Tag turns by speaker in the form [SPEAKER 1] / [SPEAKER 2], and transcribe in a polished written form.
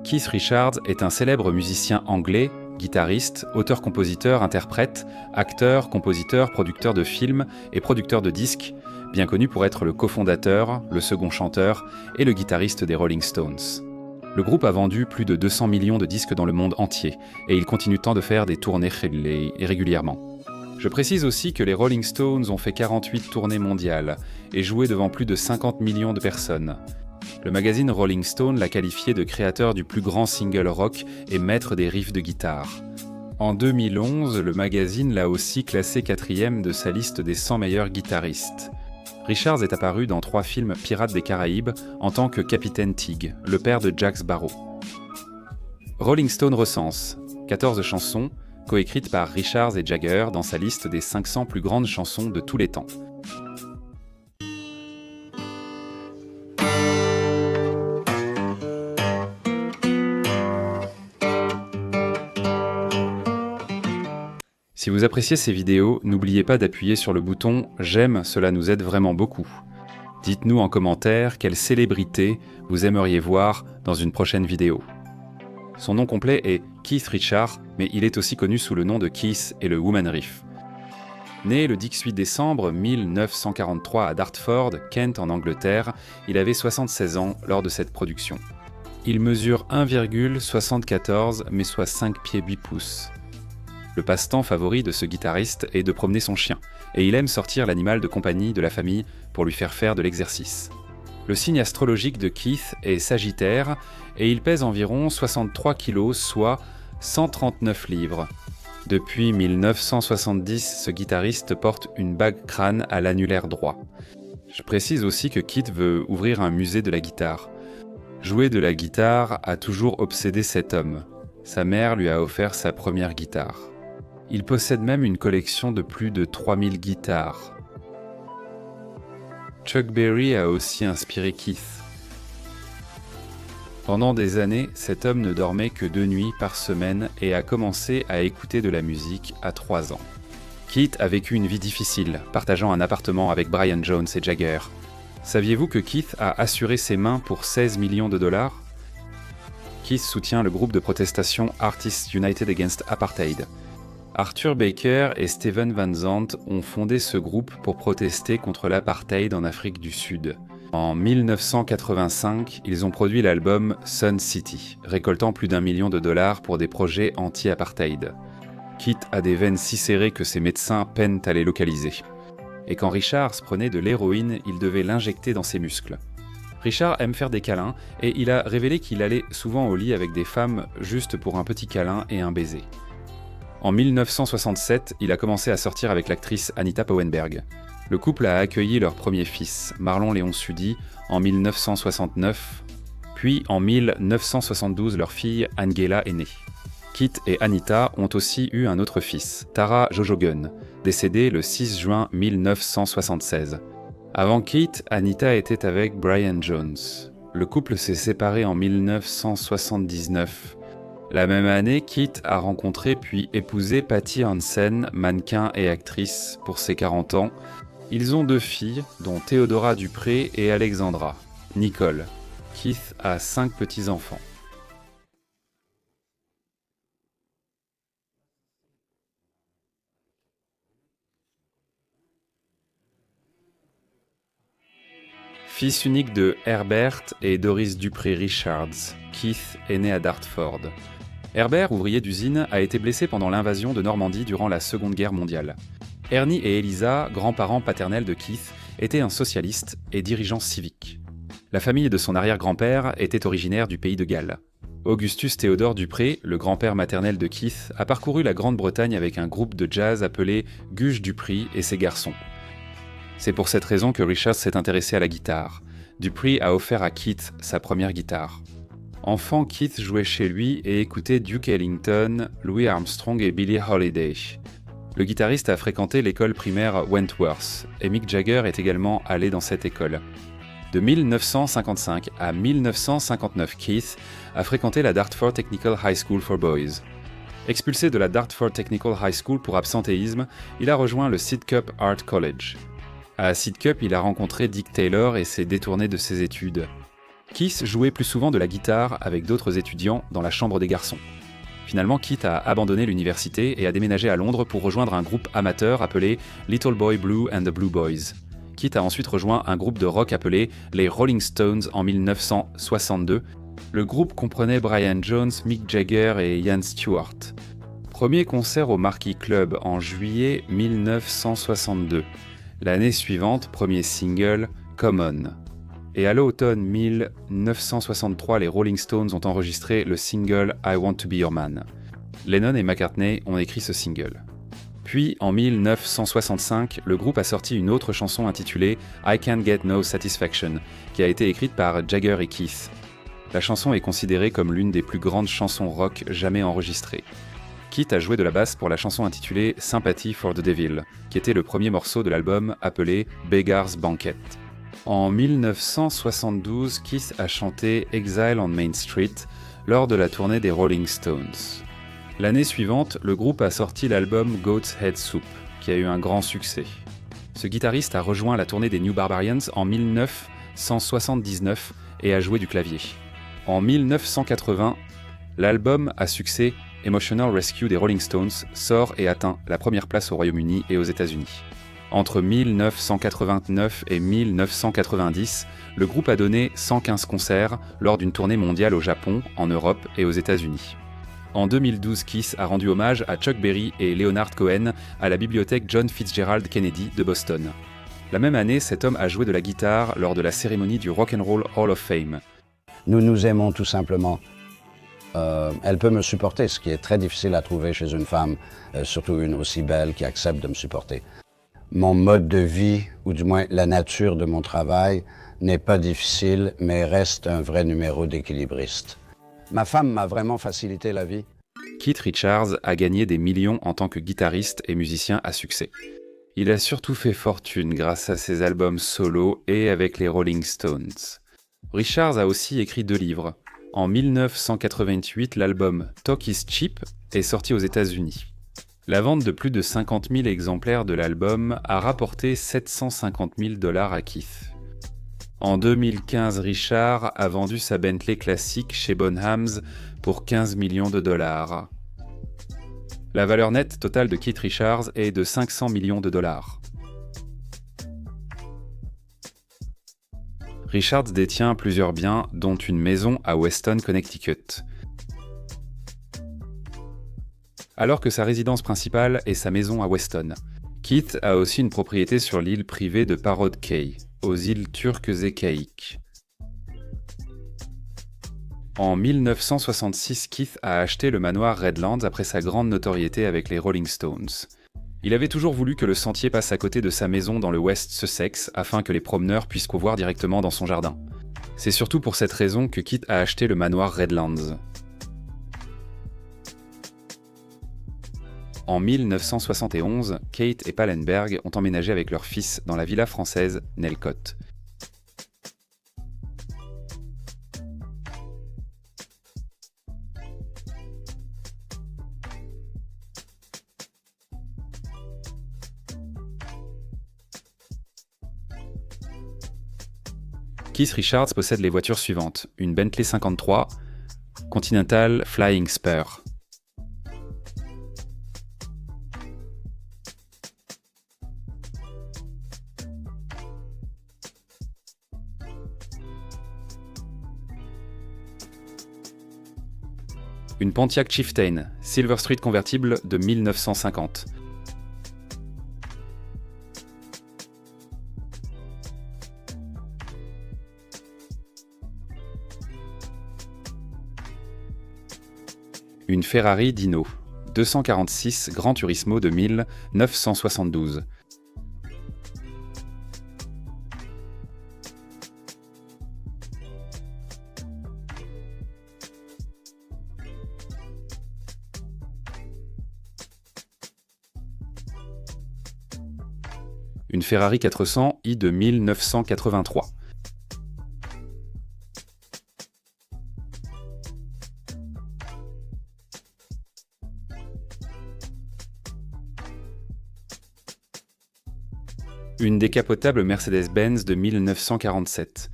[SPEAKER 1] Keith Richards est un célèbre musicien anglais, guitariste, auteur-compositeur, interprète, acteur, compositeur, producteur de films et producteur de disques, bien connu pour être le cofondateur, le second chanteur et le guitariste des Rolling Stones. Le groupe a vendu plus de 200 millions de disques dans le monde entier et il continue tant de faire des tournées régulièrement. Je précise aussi que les Rolling Stones ont fait 48 tournées mondiales et joué devant plus de 50 millions de personnes. Le magazine Rolling Stone l'a qualifié de créateur du plus grand single rock et maître des riffs de guitare. En 2011, le magazine l'a aussi classé 4e de sa liste des 100 meilleurs guitaristes. Richards est apparu dans 3 films Pirates des Caraïbes en tant que Capitaine Tigg, le père de Jack Sparrow. Rolling Stone recense 14 chansons, coécrites par Richards et Jagger dans sa liste des 500 plus grandes chansons de tous les temps. Si vous appréciez ces vidéos, n'oubliez pas d'appuyer sur le bouton « J'aime », cela nous aide vraiment beaucoup. Dites-nous en commentaire quelle célébrité vous aimeriez voir dans une prochaine vidéo. Son nom complet est Keith Richards, mais il est aussi connu sous le nom de Keith et le Woman Riff. Né le 18 décembre 1943 à Dartford, Kent en Angleterre, il avait 76 ans lors de cette production. Il mesure 1,74 mais soit 5 pieds 8 pouces. Le passe-temps favori de ce guitariste est de promener son chien, et il aime sortir l'animal de compagnie de la famille pour lui faire de l'exercice. Le signe astrologique de Keith est Sagittaire, et il pèse environ 63 kg, soit 139 livres. Depuis 1970, ce guitariste porte une bague crâne à l'annulaire droit. Je précise aussi que Keith veut ouvrir un musée de la guitare. Jouer de la guitare a toujours obsédé cet homme. Sa mère lui a offert sa première guitare. Il possède même une collection de plus de 3000 guitares. Chuck Berry a aussi inspiré Keith. Pendant des années, cet homme ne dormait que 2 nuits par semaine et a commencé à écouter de la musique à 3 ans. Keith a vécu une vie difficile, partageant un appartement avec Brian Jones et Jagger. Saviez-vous que Keith a assuré ses mains pour 16 millions de dollars ? Keith soutient le groupe de protestation Artists United Against Apartheid. Arthur Baker et Steven Van Zandt ont fondé ce groupe pour protester contre l'apartheid en Afrique du Sud. En 1985, ils ont produit l'album Sun City, récoltant plus d'1 million de dollars pour des projets anti-apartheid. Keith a des veines si serrées que ses médecins peinent à les localiser. Et quand Richards prenait de l'héroïne, il devait l'injecter dans ses muscles. Richard aime faire des câlins et il a révélé qu'il allait souvent au lit avec des femmes juste pour un petit câlin et un baiser. En 1967, il a commencé à sortir avec l'actrice Anita Pauenberg. Le couple a accueilli leur premier fils, Marlon Léon Sudi, en 1969, puis en 1972, leur fille Angela est née. Keith et Anita ont aussi eu un autre fils, Tara Jojogun, décédé le 6 juin 1976. Avant Keith, Anita était avec Brian Jones. Le couple s'est séparé en 1979. La même année, Keith a rencontré puis épousé Patty Hansen, mannequin et actrice, pour ses 40 ans. Ils ont 2 filles, dont Théodora Dupré et Alexandra. Nicole. Keith a 5 petits-enfants. Fils unique de Herbert et Doris Dupré Richards, Keith est né à Dartford. Herbert, ouvrier d'usine, a été blessé pendant l'invasion de Normandie durant la Seconde Guerre mondiale. Ernie et Elisa, grands-parents paternels de Keith, étaient un socialiste et dirigeant civique. La famille de son arrière-grand-père était originaire du pays de Galles. Augustus Théodore Dupré, le grand-père maternel de Keith, a parcouru la Grande-Bretagne avec un groupe de jazz appelé Guge Dupree et ses garçons. C'est pour cette raison que Richards s'est intéressé à la guitare. Dupree a offert à Keith sa première guitare. Enfant, Keith jouait chez lui et écoutait Duke Ellington, Louis Armstrong et Billie Holiday. Le guitariste a fréquenté l'école primaire Wentworth, et Mick Jagger est également allé dans cette école. De 1955 à 1959, Keith a fréquenté la Dartford Technical High School for Boys. Expulsé de la Dartford Technical High School pour absentéisme, il a rejoint le Sidcup Art College. À Sidcup, il a rencontré Dick Taylor et s'est détourné de ses études. Keith jouait plus souvent de la guitare avec d'autres étudiants dans la chambre des garçons. Finalement, Keith a abandonné l'université et a déménagé à Londres pour rejoindre un groupe amateur appelé Little Boy Blue and the Blue Boys. Keith a ensuite rejoint un groupe de rock appelé les Rolling Stones en 1962. Le groupe comprenait Brian Jones, Mick Jagger et Ian Stewart. Premier concert au Marquee Club en juillet 1962. L'année suivante, premier single, Come On. Et à l'automne 1963, les Rolling Stones ont enregistré le single I Want to Be Your Man. Lennon et McCartney ont écrit ce single. Puis, en 1965, le groupe a sorti une autre chanson intitulée I Can't Get No Satisfaction, qui a été écrite par Jagger et Keith. La chanson est considérée comme l'une des plus grandes chansons rock jamais enregistrées. Keith a joué de la basse pour la chanson intitulée Sympathy for the Devil, qui était le premier morceau de l'album appelé Beggar's Banquet. En 1972, Keith a chanté Exile on Main Street lors de la tournée des Rolling Stones. L'année suivante, le groupe a sorti l'album Goat's Head Soup, qui a eu un grand succès. Ce guitariste a rejoint la tournée des New Barbarians en 1979 et a joué du clavier. En 1980, l'album à succès Emotional Rescue des Rolling Stones sort et atteint la première place au Royaume-Uni et aux États-Unis. Entre 1989 et 1990, le groupe a donné 115 concerts lors d'une tournée mondiale au Japon, en Europe et aux États-Unis. En 2012, Keith a rendu hommage à Chuck Berry et Leonard Cohen à la bibliothèque John Fitzgerald Kennedy de Boston. La même année, cet homme a joué de la guitare lors de la cérémonie du Rock and Roll Hall of Fame.
[SPEAKER 2] Nous nous aimons tout simplement. Elle peut me supporter, ce qui est très difficile à trouver chez une femme, surtout une aussi belle qui accepte de me supporter. Mon mode de vie, ou du moins la nature de mon travail, n'est pas difficile, mais reste un vrai numéro d'équilibriste. Ma femme m'a vraiment facilité la vie.
[SPEAKER 1] Keith Richards a gagné des millions en tant que guitariste et musicien à succès. Il a surtout fait fortune grâce à ses albums solo et avec les Rolling Stones. Richards a aussi écrit 2 livres. En 1988, l'album Talk is Cheap est sorti aux États-Unis. La vente de plus de 50 000 exemplaires de l'album a rapporté 750 000 $ à Keith. En 2015, Richard a vendu sa Bentley classique chez Bonhams pour 15 millions de dollars. La valeur nette totale de Keith Richards est de 500 millions de dollars. Richards détient plusieurs biens, dont une maison à Weston, Connecticut. Alors que sa résidence principale est sa maison à Weston. Keith a aussi une propriété sur l'île privée de Parrot Cay, aux îles turques et caïques. En 1966, Keith a acheté le manoir Redlands après sa grande notoriété avec les Rolling Stones. Il avait toujours voulu que le sentier passe à côté de sa maison dans le West Sussex afin que les promeneurs puissent couvoir directement dans son jardin. C'est surtout pour cette raison que Keith a acheté le manoir Redlands. En 1971, Kate et Pallenberg ont emménagé avec leur fils dans la villa française Nelcott. Keith Richards possède les voitures suivantes: une Bentley 53, Continental Flying Spur. Une Pontiac Chieftain, Silver Street convertible de 1950. Une Ferrari Dino, 246 Gran Turismo de 1972. Une Ferrari 400 i de 1983. Une décapotable Mercedes-Benz de 1947.